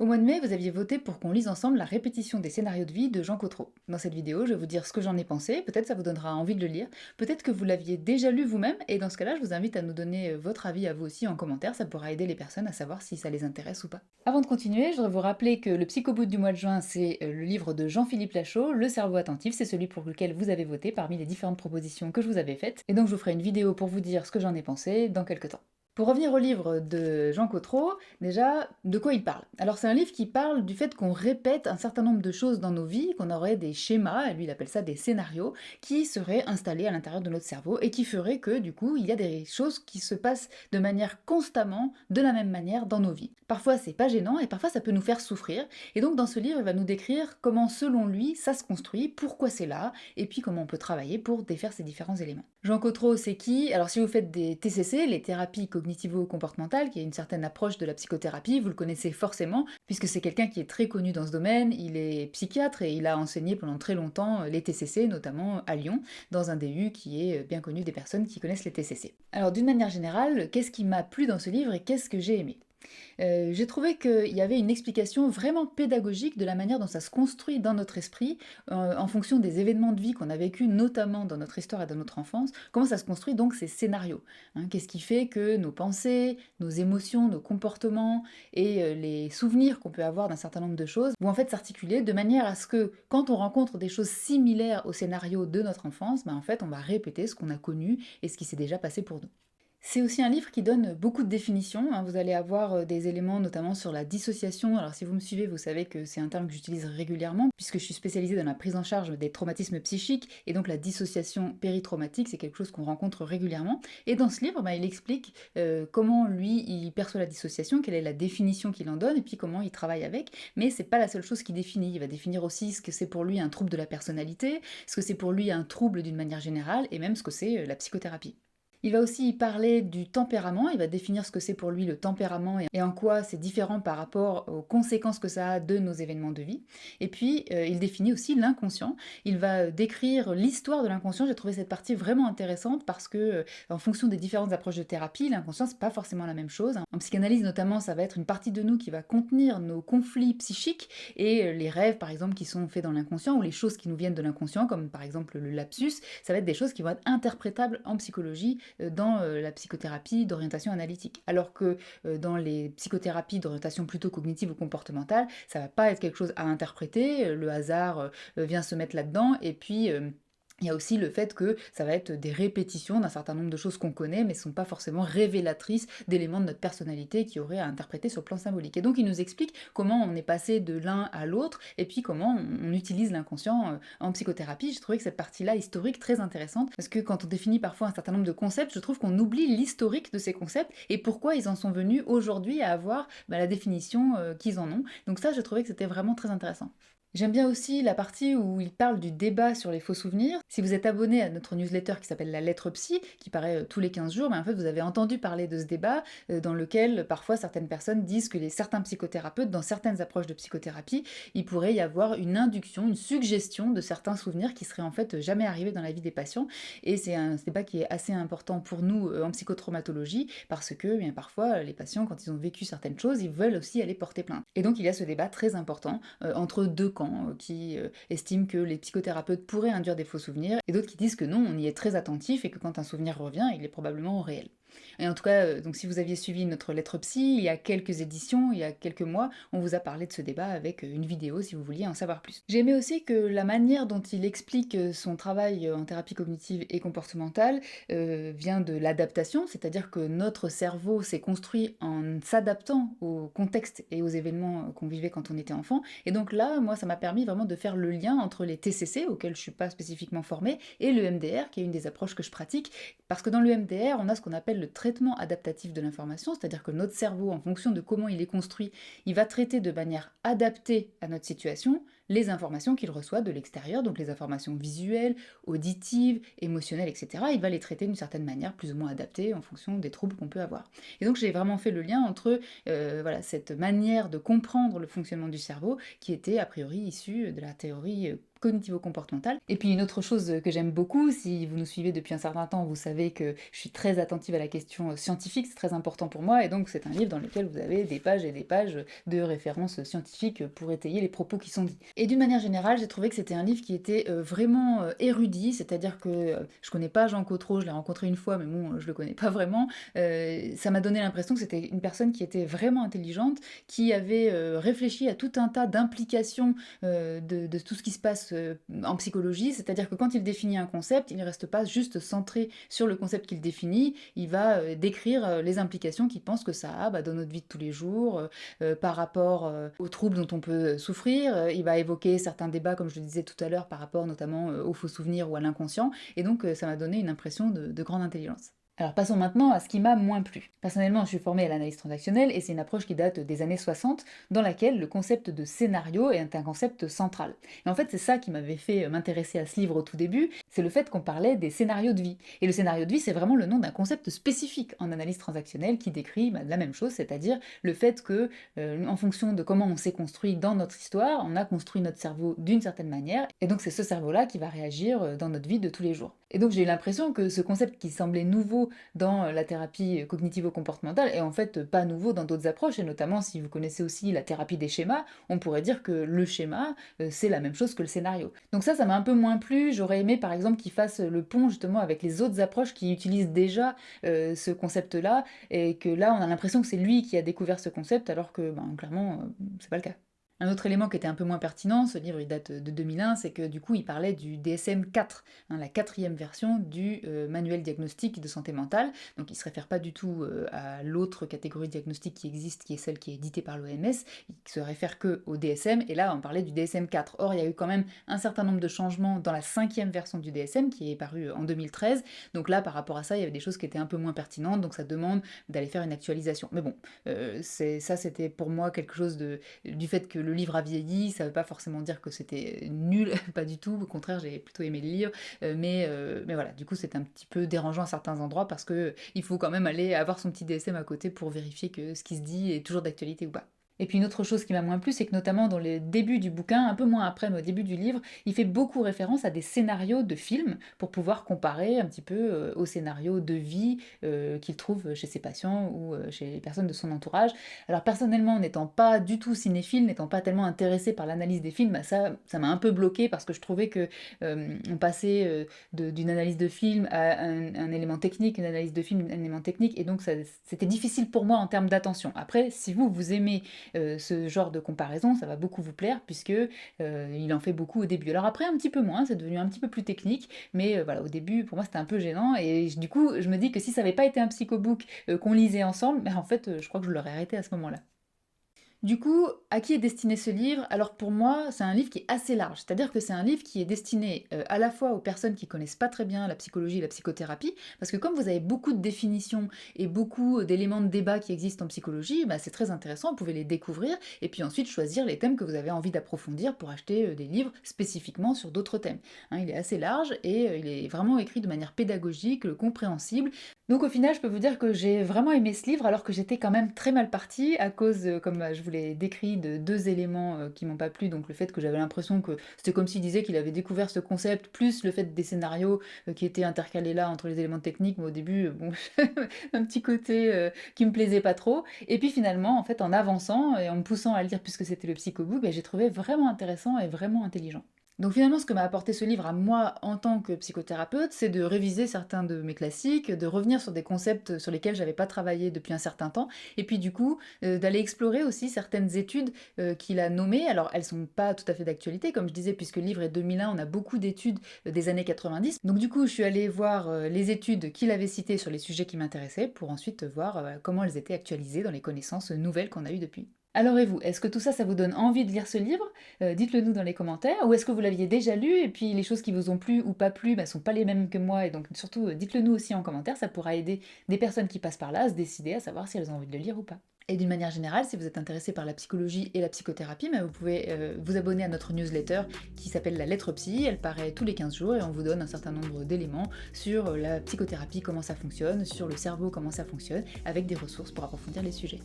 Au mois de mai, vous aviez voté pour qu'on lise ensemble la répétition des scénarios de vie de Jean Cotreau. Dans cette vidéo, je vais vous dire ce que j'en ai pensé, peut-être ça vous donnera envie de le lire, peut-être que vous l'aviez déjà lu vous-même, et dans ce cas-là, je vous invite à nous donner votre avis à vous aussi en commentaire, ça pourra aider les personnes à savoir si ça les intéresse ou pas. Avant de continuer, je voudrais vous rappeler que Le Psychobout du mois de juin, c'est le livre de Jean-Philippe Lachaud, Le cerveau attentif, c'est celui pour lequel vous avez voté parmi les différentes propositions que je vous avais faites, et donc je vous ferai une vidéo pour vous dire ce que j'en ai pensé dans quelques temps. Pour revenir au livre de Jean Cotreau, déjà, de quoi il parle? Alors c'est un livre qui parle du fait qu'on répète un certain nombre de choses dans nos vies, qu'on aurait des schémas, et lui il appelle ça des scénarios, qui seraient installés à l'intérieur de notre cerveau et qui feraient que du coup il y a des choses qui se passent de manière constamment, de la même manière dans nos vies. Parfois c'est pas gênant et parfois ça peut nous faire souffrir, et donc dans ce livre il va nous décrire comment selon lui ça se construit, pourquoi c'est là, et puis comment on peut travailler pour défaire ces différents éléments. Jean Cotreau, c'est qui? Alors si vous faites des TCC, les thérapies cognitivo-comportementales, qui est une certaine approche de la psychothérapie, vous le connaissez forcément, puisque c'est quelqu'un qui est très connu dans ce domaine, il est psychiatre et il a enseigné pendant très longtemps les TCC, notamment à Lyon, dans un DU qui est bien connu des personnes qui connaissent les TCC. Alors d'une manière générale, qu'est-ce qui m'a plu dans ce livre et qu'est-ce que j'ai aimé? J'ai trouvé qu'il y avait une explication vraiment pédagogique de la manière dont ça se construit dans notre esprit, en fonction des événements de vie qu'on a vécus, notamment dans notre histoire et dans notre enfance, comment ça se construit donc ces scénarios, hein. Qu'est-ce qui fait que nos pensées, nos émotions, nos comportements et les souvenirs qu'on peut avoir d'un certain nombre de choses vont en fait s'articuler de manière à ce que quand on rencontre des choses similaires au scénario de notre enfance, en fait on va répéter ce qu'on a connu et ce qui s'est déjà passé pour nous. C'est aussi un livre qui donne beaucoup de définitions, hein. Vous allez avoir des éléments notamment sur la dissociation. Alors si vous me suivez, vous savez que c'est un terme que j'utilise régulièrement, puisque je suis spécialisée dans la prise en charge des traumatismes psychiques, et donc la dissociation péritraumatique, c'est quelque chose qu'on rencontre régulièrement. Et dans ce livre, il explique comment lui, il perçoit la dissociation, quelle est la définition qu'il en donne, et puis comment il travaille avec. Mais c'est pas la seule chose qu'il définit. Il va définir aussi ce que c'est pour lui un trouble de la personnalité, ce que c'est pour lui un trouble d'une manière générale, et même ce que c'est la psychothérapie. Il va aussi y parler du tempérament, il va définir ce que c'est pour lui le tempérament et en quoi c'est différent par rapport aux conséquences que ça a de nos événements de vie. Et puis, il définit aussi l'inconscient. Il va décrire l'histoire de l'inconscient. J'ai trouvé cette partie vraiment intéressante parce que, en fonction des différentes approches de thérapie, l'inconscient, c'est pas forcément la même chose, hein. En psychanalyse, notamment, ça va être une partie de nous qui va contenir nos conflits psychiques et les rêves, par exemple, qui sont faits dans l'inconscient ou les choses qui nous viennent de l'inconscient, comme par exemple le lapsus, ça va être des choses qui vont être interprétables en psychologie dans la psychothérapie d'orientation analytique. Alors que dans les psychothérapies d'orientation plutôt cognitive ou comportementale, ça va pas être quelque chose à interpréter, le hasard vient se mettre là-dedans, et puis il y a aussi le fait que ça va être des répétitions d'un certain nombre de choses qu'on connaît, mais ne sont pas forcément révélatrices d'éléments de notre personnalité qui auraient à interpréter sur le plan symbolique. Et donc il nous explique comment on est passé de l'un à l'autre, et puis comment on utilise l'inconscient en psychothérapie. J'ai trouvé que cette partie-là historique très intéressante, parce que quand on définit parfois un certain nombre de concepts, je trouve qu'on oublie l'historique de ces concepts, et pourquoi ils en sont venus aujourd'hui à avoir la définition qu'ils en ont. Donc ça, je trouvais que c'était vraiment très intéressant. J'aime bien aussi la partie où il parle du débat sur les faux souvenirs. Si vous êtes abonné à notre newsletter qui s'appelle La Lettre Psy, qui paraît tous les 15 jours, en fait vous avez entendu parler de ce débat dans lequel parfois certaines personnes disent que certains psychothérapeutes, dans certaines approches de psychothérapie, il pourrait y avoir une induction, une suggestion de certains souvenirs qui seraient en fait jamais arrivés dans la vie des patients. Et c'est un débat qui est assez important pour nous en psychotraumatologie, parce que bien parfois les patients, quand ils ont vécu certaines choses, ils veulent aussi aller porter plainte. Et donc il y a ce débat très important entre deux camps qui estiment que les psychothérapeutes pourraient induire des faux souvenirs, et d'autres qui disent que non, on y est très attentif et que quand un souvenir revient, il est probablement réel. Et en tout cas, donc si vous aviez suivi notre lettre psy, il y a quelques éditions, il y a quelques mois, on vous a parlé de ce débat avec une vidéo si vous vouliez en savoir plus. J'ai aimé aussi que la manière dont il explique son travail en thérapie cognitive et comportementale vient de l'adaptation, c'est-à-dire que notre cerveau s'est construit en s'adaptant au contexte et aux événements qu'on vivait quand on était enfant. Et donc là, moi, ça m'a permis vraiment de faire le lien entre les TCC, auxquels je suis pas spécifiquement formée, et le MDR, qui est une des approches que je pratique, parce que dans le MDR, on a ce qu'on appelle le traitement adaptatif de l'information, c'est-à-dire que notre cerveau, en fonction de comment il est construit, il va traiter de manière adaptée à notre situation les informations qu'il reçoit de l'extérieur, donc les informations visuelles, auditives, émotionnelles, etc. Il va les traiter d'une certaine manière, plus ou moins adaptée en fonction des troubles qu'on peut avoir. Et donc j'ai vraiment fait le lien entre voilà, cette manière de comprendre le fonctionnement du cerveau qui était a priori issue de la théorie cognitivo-comportementale. Et puis une autre chose que j'aime beaucoup, si vous nous suivez depuis un certain temps, vous savez que je suis très attentive à la question scientifique, c'est très important pour moi, et donc c'est un livre dans lequel vous avez des pages et des pages de références scientifiques pour étayer les propos qui sont dits. Et d'une manière générale, j'ai trouvé que c'était un livre qui était vraiment érudit, c'est-à-dire que je connais pas Jean Cotreau, je l'ai rencontré une fois, mais bon, je le connais pas vraiment. Ça m'a donné l'impression que c'était une personne qui était vraiment intelligente, qui avait réfléchi à tout un tas d'implications de tout ce qui se passe en psychologie, c'est-à-dire que quand il définit un concept, il ne reste pas juste centré sur le concept qu'il définit, il va décrire les implications qu'il pense que ça a dans notre vie de tous les jours, par rapport aux troubles dont on peut souffrir, il va évoquer certains débats, comme je le disais tout à l'heure, par rapport notamment aux faux souvenirs ou à l'inconscient, et donc ça m'a donné une impression de grande intelligence. Alors passons maintenant à ce qui m'a moins plu. Personnellement, je suis formée à l'analyse transactionnelle et c'est une approche qui date des années 60 dans laquelle le concept de scénario est un concept central. Et en fait, c'est ça qui m'avait fait m'intéresser à ce livre au tout début, c'est le fait qu'on parlait des scénarios de vie. Et le scénario de vie, c'est vraiment le nom d'un concept spécifique en analyse transactionnelle qui décrit la même chose, c'est-à-dire le fait que, en fonction de comment on s'est construit dans notre histoire, on a construit notre cerveau d'une certaine manière, et donc c'est ce cerveau-là qui va réagir dans notre vie de tous les jours. Et donc j'ai eu l'impression que ce concept qui semblait nouveau dans la thérapie cognitivo-comportementale est en fait pas nouveau dans d'autres approches, et notamment si vous connaissez aussi la thérapie des schémas, on pourrait dire que le schéma, c'est la même chose que le scénario. Donc ça m'a un peu moins plu, j'aurais aimé par exemple qu'il fasse le pont justement avec les autres approches qui utilisent déjà ce concept-là, et que là on a l'impression que c'est lui qui a découvert ce concept, alors que clairement c'est pas le cas. Un autre élément qui était un peu moins pertinent, ce livre il date de 2001, c'est que du coup il parlait du DSM-4, la quatrième version du manuel diagnostique de santé mentale, donc il ne se réfère pas du tout à l'autre catégorie de diagnostic qui existe, qui est celle qui est éditée par l'OMS, il se réfère que au DSM, et là on parlait du DSM-4. Or il y a eu quand même un certain nombre de changements dans la cinquième version du DSM qui est parue en 2013, donc là par rapport à ça il y avait des choses qui étaient un peu moins pertinentes, donc ça demande d'aller faire une actualisation. Mais bon, c'était pour moi quelque chose du fait que le livre a vieilli, ça veut pas forcément dire que c'était nul, pas du tout, au contraire j'ai plutôt aimé le livre, mais voilà, du coup c'est un petit peu dérangeant à certains endroits parce que il faut quand même aller avoir son petit DSM à côté pour vérifier que ce qui se dit est toujours d'actualité ou pas. Et puis une autre chose qui m'a moins plu, c'est que notamment dans les débuts du bouquin, un peu moins après, mais au début du livre, il fait beaucoup référence à des scénarios de films pour pouvoir comparer un petit peu aux scénarios de vie qu'il trouve chez ses patients ou chez les personnes de son entourage. Alors personnellement, n'étant pas du tout cinéphile, n'étant pas tellement intéressée par l'analyse des films, ça m'a un peu bloqué parce que je trouvais que on passait d'une analyse de film à un élément technique, une analyse de film, un élément technique, et donc c'était difficile pour moi en termes d'attention. Après, si vous aimez ce genre de comparaison, ça va beaucoup vous plaire puisque il en fait beaucoup au début. Alors après un petit peu moins, c'est devenu un petit peu plus technique, mais voilà, au début pour moi c'était un peu gênant, et du coup je me dis que si ça n'avait pas été un psychobook qu'on lisait ensemble, mais en fait je crois que je l'aurais arrêté à ce moment-là. Du coup, à qui est destiné ce livre? Alors pour moi, c'est un livre qui est assez large, c'est-à-dire que c'est un livre qui est destiné à la fois aux personnes qui connaissent pas très bien la psychologie et la psychothérapie, parce que comme vous avez beaucoup de définitions et beaucoup d'éléments de débat qui existent en psychologie, c'est très intéressant, vous pouvez les découvrir, et puis ensuite choisir les thèmes que vous avez envie d'approfondir pour acheter des livres spécifiquement sur d'autres thèmes. Il est assez large et il est vraiment écrit de manière pédagogique, compréhensible. Donc au final, je peux vous dire que j'ai vraiment aimé ce livre alors que j'étais quand même très mal partie à cause, comme je vous l'ai décrit, de deux éléments qui m'ont pas plu. Donc le fait que j'avais l'impression que c'était comme s'il disait qu'il avait découvert ce concept, plus le fait des scénarios qui étaient intercalés là entre les éléments techniques. Mais au début, bon, un petit côté qui me plaisait pas trop. Et puis finalement, en fait, en avançant et en me poussant à le lire puisque c'était le psychobook, j'ai trouvé vraiment intéressant et vraiment intelligent. Donc finalement, ce que m'a apporté ce livre à moi en tant que psychothérapeute, c'est de réviser certains de mes classiques, de revenir sur des concepts sur lesquels j'avais pas travaillé depuis un certain temps, et puis du coup, d'aller explorer aussi certaines études qu'il a nommées. Alors elles sont pas tout à fait d'actualité, comme je disais, puisque le livre est 2001, on a beaucoup d'études des années 90. Donc du coup, je suis allée voir les études qu'il avait citées sur les sujets qui m'intéressaient, pour ensuite voir comment elles étaient actualisées dans les connaissances nouvelles qu'on a eues depuis. Alors et vous, est-ce que tout ça, ça vous donne envie de lire ce livre? Dites-le nous dans les commentaires, ou est-ce que vous l'aviez déjà lu et puis les choses qui vous ont plu ou pas plu, bah, sont pas les mêmes que moi et donc surtout, dites-le nous aussi en commentaire, ça pourra aider des personnes qui passent par là à se décider, à savoir si elles ont envie de le lire ou pas. Et d'une manière générale, si vous êtes intéressé par la psychologie et la psychothérapie, bah, vous pouvez, vous abonner à notre newsletter qui s'appelle La Lettre Psy. Elle paraît tous les 15 jours et on vous donne un certain nombre d'éléments sur, la psychothérapie, comment ça fonctionne, sur le cerveau, comment ça fonctionne, avec des ressources pour approfondir les sujets.